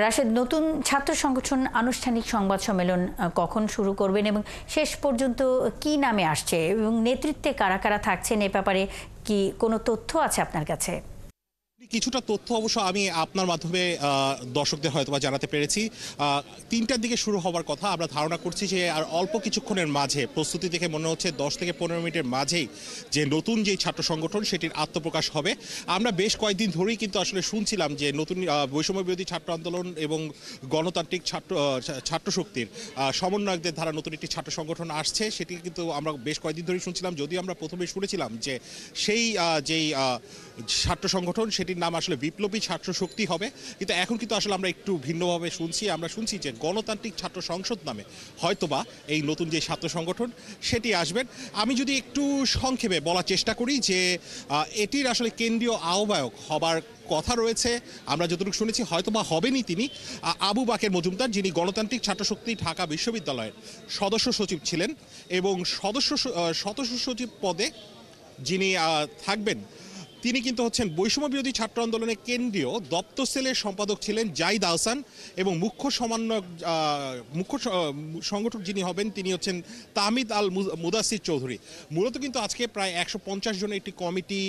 রাশেদ, নতুন ছাত্র সংগঠন আনুষ্ঠানিক সংবাদ সম্মেলন কখন শুরু করবেন এবং শেষ পর্যন্ত কি নামে আসছে এবং নেতৃত্বে কারা কারা থাকছেন এ ব্যাপারে কি কোনো তথ্য আছে আপনার কাছে? কিছুটা তথ্য অবশ্য আমি আপনার মাধ্যমে দর্শকদের হয়তো বা জানাতে পেরেছি। ৩টার দিকে শুরু হওয়ার কথা। আমরা ধারণা করছি যে আর অল্প কিছুক্ষণের মাঝে, প্রস্তুতি দেখে মনে হচ্ছে 10 থেকে 15 মিনিটের মাঝেই যে নতুন যেই ছাত্র সংগঠন সেটির আত্মপ্রকাশ হবে। আমরা বেশ কয়েকদিন ধরেই কিন্তু আসলে শুনছিলাম যে নতুন বৈষম্য বিরোধী ছাত্র আন্দোলন এবং গণতান্ত্রিক ছাত্র শক্তির সমন্বয়কদের দ্বারা নতুন একটি ছাত্র সংগঠন আসছে। সেটি কিন্তু আমরা বেশ কয়েকদিন ধরেই শুনছিলাম, যদিও আমরা প্রথমে শুনেছিলাম যে সেই যেই ছাত্র সংগঠন সেটির নাম আসলে বিপ্লবী ছাত্র শক্তি হবে, কিন্তু এখন কিন্তু আসলে আমরা একটু ভিন্নভাবে শুনছি। আমরা শুনছি যে গণতান্ত্রিক ছাত্র সংসদ নামে হয়তোবা এই নতুন যে ছাত্র সংগঠন সেটি আসবেন। আমি যদি একটু সংক্ষেপে বলার চেষ্টা করি যে এটির আসলে কেন্দ্রীয় আহ্বায়ক হবার কথা রয়েছে, আমরা যতটুকু শুনেছি হয়তোবা হবেনই তিনি আবু বাকের মজুমদার, যিনি গণতান্ত্রিক ছাত্র শক্তি ঢাকা বিশ্ববিদ্যালয়ের সদস্য সচিব ছিলেন এবং সদস্য সচিব পদে যিনি থাকবেন তিনি কিন্তু হচ্ছেন বৈষম্য বিরোধী ছাত্র আন্দোলনের কেন্দ্রীয় দপ্তর সেলের সম্পাদক ছিলেন জাহিদ আহসান, এবং মুখ্য সংগঠক যিনি হবেন তিনি হচ্ছেন তাহমিদ আল মুদাসির চৌধুরী। মূলত কিন্তু আজকে প্রায় 150 জনের একটি কমিটি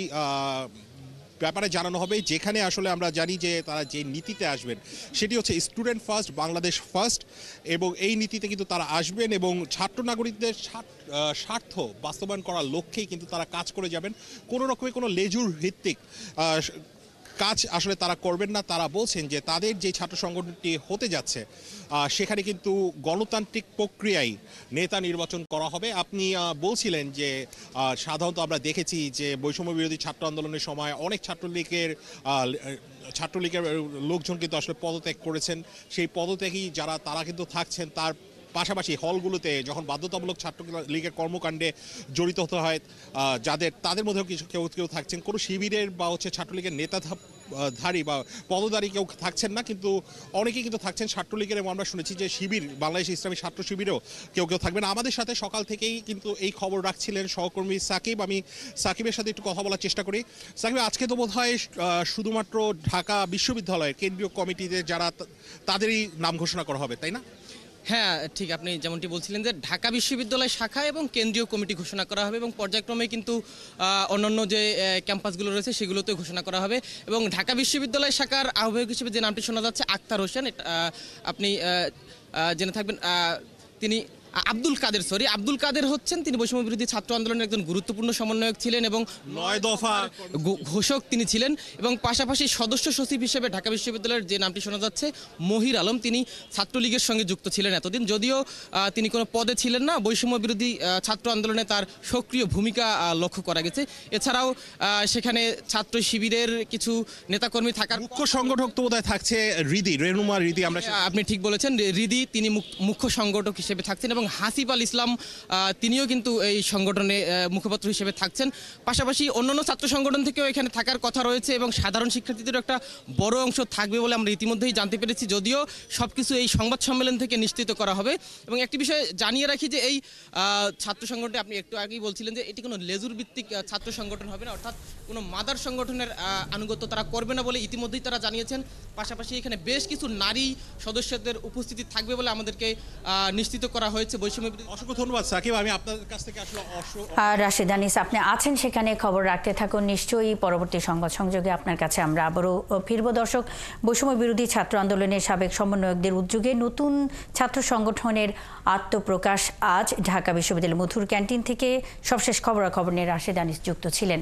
ব্যাপারে জানানো হবে, যেখানে আসলে আমরা জানি যে তারা যে নীতিতে আসবেন সেটি হচ্ছে স্টুডেন্ট ফার্স্ট, বাংলাদেশ ফার্স্ট, এবং এই নীতিতে কিন্তু তারা আসবেন এবং ছাত্র নাগরিকদের স্বার্থ বাস্তবায়ন করার লক্ষ্যেই কিন্তু তারা কাজ করে যাবেন। কোনো রকমের কোনো লেজুর ভিত্তিক কাজ আসলে তারা করবেন না। তারা বলছেন যে তাদের যে ছাত্র সংগঠনটি হতে যাচ্ছে সেখানে কিন্তু গণতান্ত্রিক প্রক্রিয়ায় নেতা নির্বাচন করা হবে। আপনি বলছিলেন যে সাধারণত আমরা দেখেছি যে বৈষম্য বিরোধী ছাত্র আন্দোলনের সময় অনেক ছাত্রলীগের লোকজন কিন্তু আসলে পদত্যাগ করেছেন। সেই পদত্যাগী যারা তারা কিন্তু থাকছেন, তার পাশাপাশি হলগুলোতে যখন বাধ্যতামূলক ছাত্রলীগের কর্মকাণ্ডে জড়িত হতে হয় তাদের মধ্যেও কেউ থাকছেন। কোনো শিবিরের বা ছাত্রলীগের নেতাধারী বা পদধারী কেউ থাকছেন না, কিন্তু অনেকেই কিন্তু থাকছেন ছাত্রলীগের, এবং আমরা শুনেছি যে শিবির, বাংলাদেশ ইসলামী ছাত্র শিবিরেও কেউ থাকবেন। আমাদের সাথে সকাল থেকেই কিন্তু এই খবর রাখছিলেন সহকর্মী সাকিব। আমি সাকিবের সাথে একটু কথা বলার চেষ্টা করি। সাকিব, আজকে তো বোধ হয় শুধুমাত্র ঢাকা বিশ্ববিদ্যালয়ের কেন্দ্রীয় কমিটিতে যারা তাদেরই নাম ঘোষণা করা হবে, তাই না? হ্যাঁ, ঠিক আপনি যেমনটি বলছিলেন যে ঢাকা বিশ্ববিদ্যালয় শাখা এবং কেন্দ্রীয় কমিটি ঘোষণা করা হবে, এবং পর্যায়ক্রমে কিন্তু অন্যান্য যে ক্যাম্পাসগুলো রয়েছে সেগুলোতে ঘোষণা করা হবে। এবং ঢাকা বিশ্ববিদ্যালয় শাখার আহ্বায়ক হিসেবে যে নামটি শোনা যাচ্ছে আক্তার হোসেন, আপনি জেনে থাকবেন। তিনি আব্দুল কাদের হচ্ছেন, তিনি বৈষম্য বিরোধী ছাত্র আন্দোলনের একজন গুরুত্বপূর্ণ সমন্বয়ক ছিলেন এবং 9 দফা ঘোষক তিনি ছিলেন। এবং পাশাপাশি সদস্য সচিব হিসেবে ঢাকা বিশ্ববিদ্যালয়ের যে নামটি শোনা যাচ্ছে মহির আলম, তিনি ছাত্রলীগের সঙ্গে যুক্ত ছিলেন এতদিন, যদিও তিনি কোনো পদে ছিলেন না। বৈষম্য বিরোধী ছাত্র আন্দোলনে তার সক্রিয় ভূমিকা লক্ষ্য করা গেছে। এছাড়াও সেখানে ছাত্র শিবিরের কিছু নেতাকর্মী থাকার মুখ্য সংগঠক তো বোধহয় থাকছে রেনুমা রিদি। আপনি ঠিক বলেছেন, রিদি তিনি মুখ্য সংগঠক হিসেবে থাকছেন, এবং হাসিব আল ইসলাম তিনিও কিন্তু এই সংগঠনে মুখপাত্র হিসেবে থাকছেন। পাশাপাশি অন্যান্য ছাত্র সংগঠন থেকেও এখানে থাকার কথা রয়েছে, এবং সাধারণ শিক্ষার্থীদেরও একটা বড় অংশ থাকবে বলে আমরা ইতিমধ্যেই জানতে পেরেছি, যদিও সবকিছু এই সংবাদ সম্মেলন থেকে নিশ্চিত করা হবে। এবং একটি বিষয় জানিয়ে রাখি যে এই ছাত্র সংগঠনে আপনি একটু আগেই বলছিলেন যে এটি কোনো লেজুর ভিত্তিক ছাত্র সংগঠন হবে না, অর্থাৎ কোনো মাদার সংগঠনের আনুগত্য তারা করবে না বলে ইতিমধ্যেই তারা জানিয়েছেন। পাশাপাশি এখানে বেশ কিছু নারী সদস্যদের উপস্থিতি থাকবে বলে আমাদেরকে নিশ্চিত করা হয়েছে। অসংখ্য ধন্যবাদ সাকিব। আমি আপনাদের কাছ থেকে আসলে রাশেদ আনিস, আপনি আছেন সেখানে, খবর রাখতে থাকুন। নিশ্চয়ই পরবর্তী সংবাদ সংযোগে আপনার কাছে আমরা আবারও ফিরব। দর্শক, বৈষম্য বিরোধী ছাত্র আন্দোলনের সাবেক সমন্বয়কদের উদ্যোগে নতুন ছাত্র সংগঠনের আত্মপ্রকাশ আজ ঢাকা বিশ্ববিদ্যালয়ের মধুর ক্যান্টিন থেকে। সবশেষ খবরাখবর নিয়ে রাশেদ আনিস যুক্ত ছিলেন।